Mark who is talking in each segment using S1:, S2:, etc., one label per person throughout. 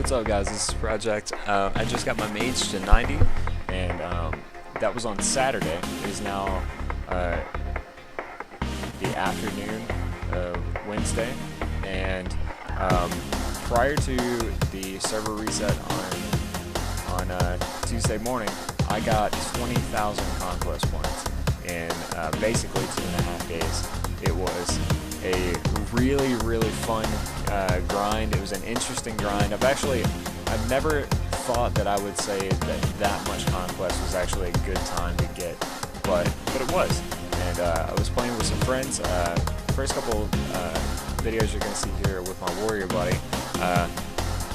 S1: What's up, guys? This is Project. I just got my mage to 90, and that was on Saturday. It is now the afternoon of Wednesday, and prior to the server reset on Tuesday morning, I got 20,000 conquest points in basically 2.5 days. It was a really fun grind. It was an interesting grind. I've never thought that I would say that much conquest was actually a good time to get, but it was. And I was playing with some friends. First couple videos you're gonna see here with my warrior buddy.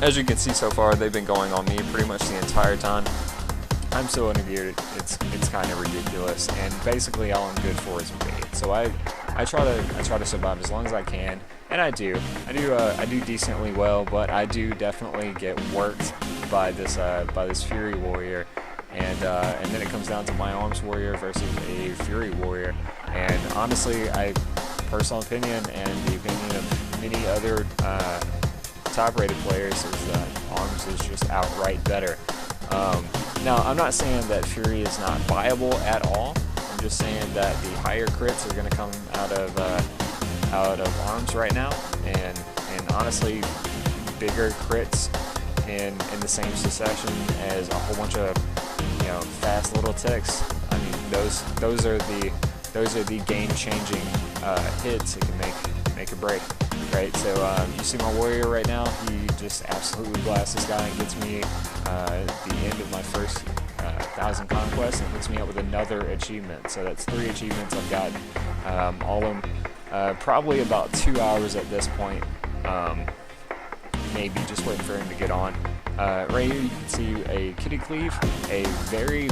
S1: As you can see so far, they've been going on me pretty much the entire time. I'm so undergeared, it's kind of ridiculous, and basically all I'm good for is bait. So I try to survive as long as I can, and I do decently well, but I do definitely get worked by this Fury warrior, and then it comes down to my arms warrior versus a Fury warrior, and honestly, personal opinion and the opinion of many other top-rated players is that arms is just outright better. Now, I'm not saying that Fury is not viable at all. I'm just saying that the higher crits are going to come out of arms right now, and honestly, bigger crits in the same succession as a whole bunch of fast little ticks. I mean, those are the game-changing hits that can make or break. Right, so you see my warrior right now, he just absolutely blasts this guy and gets me the end of my first 1,000 conquests and hooks me up with another achievement. So that's 3 achievements I've gotten, all of them probably about 2 hours at this point, maybe just waiting for him to get on. Right here you can see a kitty cleave, a very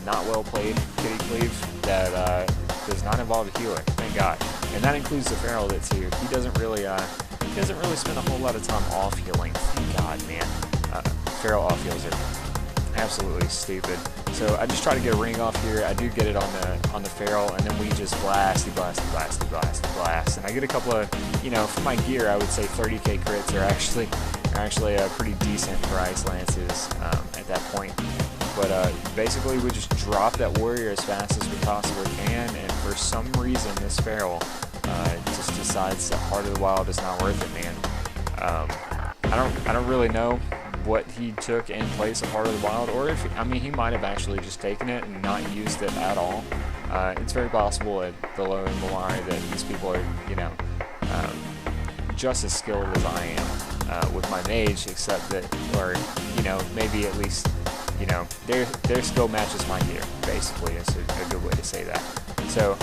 S1: not well played kitty cleave that does not involve a healer, thank God. And that includes the feral that's here. He doesn't really spend a whole lot of time off healing. Thank God, man. Feral off heals are absolutely stupid. So I just try to get a ring off here. I do get it on the feral, and then we just blast. And I get a couple of, for my gear, I would say 30k crits are actually a pretty decent for ice lances at that point. But basically, we just drop that warrior as fast as we possibly can, and for some reason, this feral just decides that Heart of the Wild is not worth it, man. I don't really know what he took in place of Heart of the Wild, or if he might have actually just taken it and not used it at all. It's very possible at the low end Malari that these people are, just as skilled as I am with my mage, except that, or maybe at least. Their skill matches my gear, basically, is a good way to say that. So,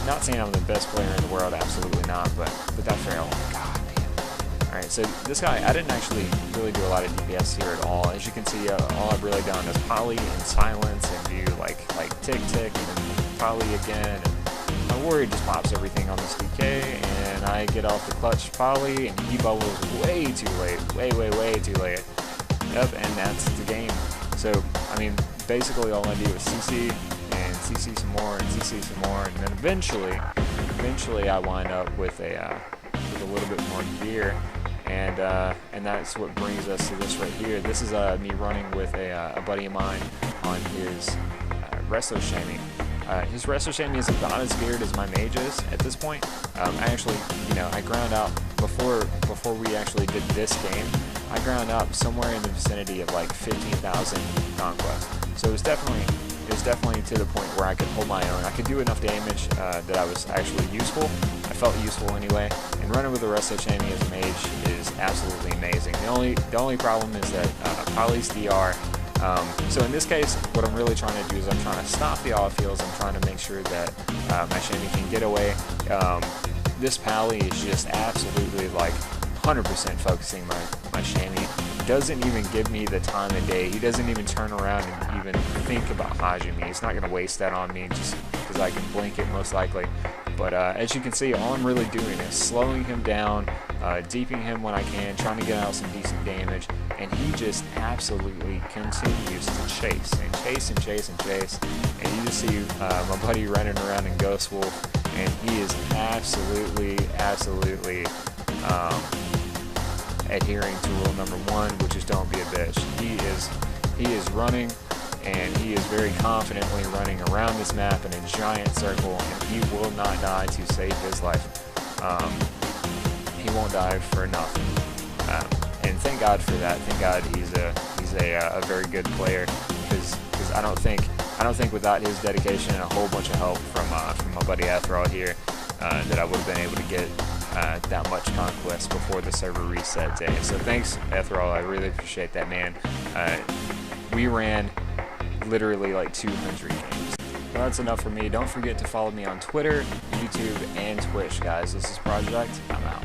S1: not saying I'm the best player in the world, absolutely not, but that feral, God, man. Alright, so this guy, I didn't actually really do a lot of DPS here at all. As you can see, all I've really done is poly and silence and do like tick, and then poly again, and my warrior just pops everything on this DK, and I get off the clutch poly, and he bubbles way too late, way too late. Yep, and that's the game. So, basically all I do is CC, and CC some more, and CC some more, and then eventually I wind up with a little bit more gear, and that's what brings us to this right here. This is me running with a buddy of mine on his Resto Shami. His Resto Shami is about as geared as my mage is at this point. I actually, I ground out before we actually did this game. I ground up somewhere in the vicinity of like 15,000 conquest. So it was definitely to the point where I could hold my own. I could do enough damage that I was actually useful. I felt useful anyway. And running with the Resto Shami as a mage is absolutely amazing. The only problem is that Poly's DR. So in this case, what I'm really trying to do is I'm trying to stop the off heals. I'm trying to make sure that my Shami can get away. This Pally is just absolutely like 100% focusing my Shami. Doesn't even give me the time of day. He doesn't even turn around and even think about hodging me. He's not going to waste that on me just because I can blink it most likely. But as you can see, all I'm really doing is slowing him down, deeping him when I can, trying to get out some decent damage, and he just absolutely continues to chase and chase and chase and chase. And you just see my buddy running around in Ghost Wolf, and he is absolutely adhering to rule number 1, which is don't be a bitch. He is running, and he is very confidently running around this map in a giant circle, and he will not die to save his life. He won't die for nothing, and thank God for that. Thank God he's a very good player, because I don't think without his dedication and a whole bunch of help from my buddy Athral here, that I would have been able to get that much conquest before the server reset day. So thanks, Athral. I really appreciate that, man. We ran literally like 200 games. Well, that's enough for me. Don't forget to follow me on Twitter, YouTube, and Twitch, guys. This is Project. I'm out.